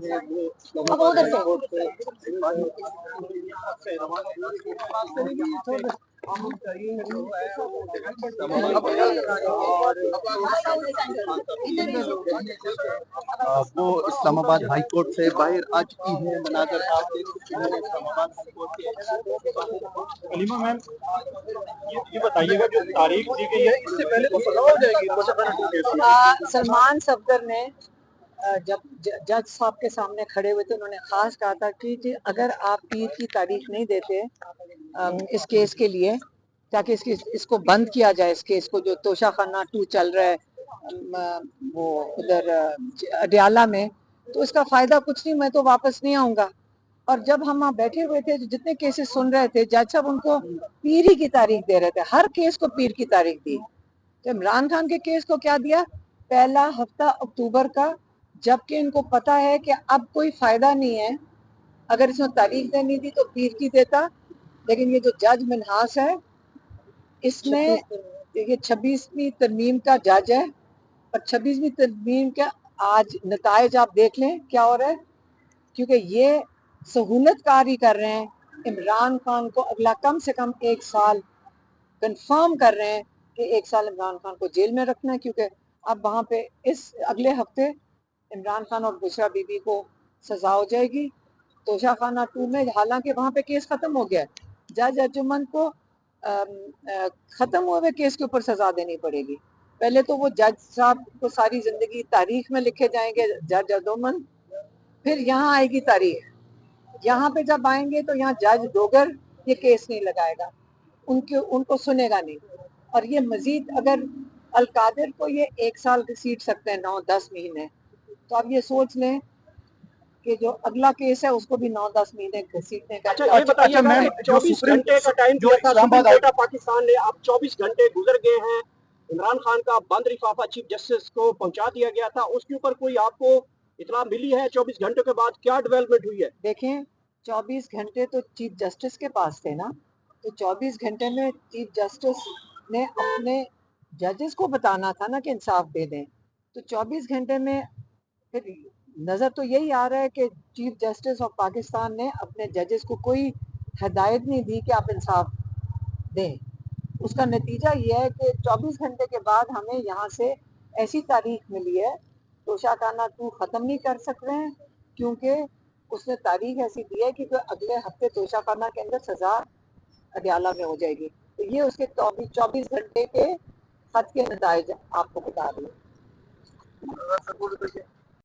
अब उधर से वो इस्लामाबाद हाई कोर्ट से बाहर आ चुकी है। मनाजर आप देख सकते हैं इस्लामाबाद हाई कोर्ट के। अलीमा मैम, ये बताइएगा जो तारीख दी गई है इससे पहले तो सजा हो जाएगी सलमान सफदर ने जब जज साहब के सामने खड़े हुए थे, उन्होंने खास कहा था कि अगर आप पीर की तारीख नहीं देते इस केस के लिए, ताकि इसको बंद किया जाए, इस केस को जो तोशा खाना 2 चल रहा है वो उधर अडियाला में, तो इसका फायदा कुछ नहीं, मैं तो वापस नहीं आऊंगा। और जब हम वहाँ बैठे हुए थे, जितने केसेस सुन रहे थे, जज साहब उनको पीर की तारीख दे रहे थे, हर केस को पीर की तारीख दी। तो इमरान खान के केस को क्या दिया, पहला हफ्ता अक्टूबर का, जबकि इनको पता है कि अब कोई फायदा नहीं है, अगर इसमें तारीख देनी थी तो पीर की देता। लेकिन ये जो जज मिनहास है, इसने ये 26वीं तरमीम का जज है, और 26वीं तरमीम का आज नतायज आप देख लें क्या हो रहा है, क्योंकि ये सहूलत कारी कर रहे हैं इमरान खान को अगला कम से कम 1 साल कंफर्म कर रहे हैं कि 1 साल इमरान खान को जेल में रखना है, क्योंकि अब वहाँ पे इस अगले हफ्ते इमरान खान और बुशरा बीबी को सजा हो जाएगी तोशा खाना 2 में। हालांकि वहाँ पे केस खत्म हो गया है, जज अर्जुमन को खत्म हुए केस के ऊपर सजा देनी पड़ेगी। पहले तो वो जज साहब को सारी जिंदगी तारीख में लिखे जाएंगे जज अर्जुमन, फिर यहाँ आएगी तारीख, यहाँ पे जब आएंगे तो यहाँ जज डोगर ये केस नहीं लगाएगा, उनको सुनेगा नहीं। और ये मजीद अगर अलकादिर को ये 1 साल घसीट सकते हैं, 9-10 महीने, तो आप ये सोच लें कि जो अगला केस है उसको भी 9-10 महीने घसीटने का। अच्छा, ये बताइए मैम, 24 घंटे का टाइम दिया था सुप्रीम कोर्ट ऑफ पाकिस्तान ने, अब 24 घंटे गुजर गए हैं, इमरान खान का बंद लिफाफा चीफ जस्टिस को पहुंचा दिया गया था, उसके ऊपर कोई आपको इतला मिली है? 24 घंटे के बाद क्या डेवलपमेंट हुई है? देखें, 24 घंटे तो चीफ जस्टिस के पास थे ना, तो 24 घंटे में चीफ जस्टिस ने अपने जजेस को बताना था ना कि इंसाफ दे दें। तो 24 घंटे में फिर नज़र तो यही आ रहा है कि चीफ जस्टिस ऑफ पाकिस्तान ने अपने जजेस को कोई हिदायत नहीं दी कि आप इंसाफ दें। उसका नतीजा ये है कि 24 घंटे के बाद हमें यहाँ से ऐसी तारीख मिली है, तोशा खाना 2 ख़त्म नहीं कर सक रहे हैं, क्योंकि उसने तारीख ऐसी दी है कि तो अगले हफ्ते तोशा खाना के अंदर सज़ा अडियाला में हो जाएगी। तो ये उसके 24 घंटे के खत के नतीजे आपको बता रही है।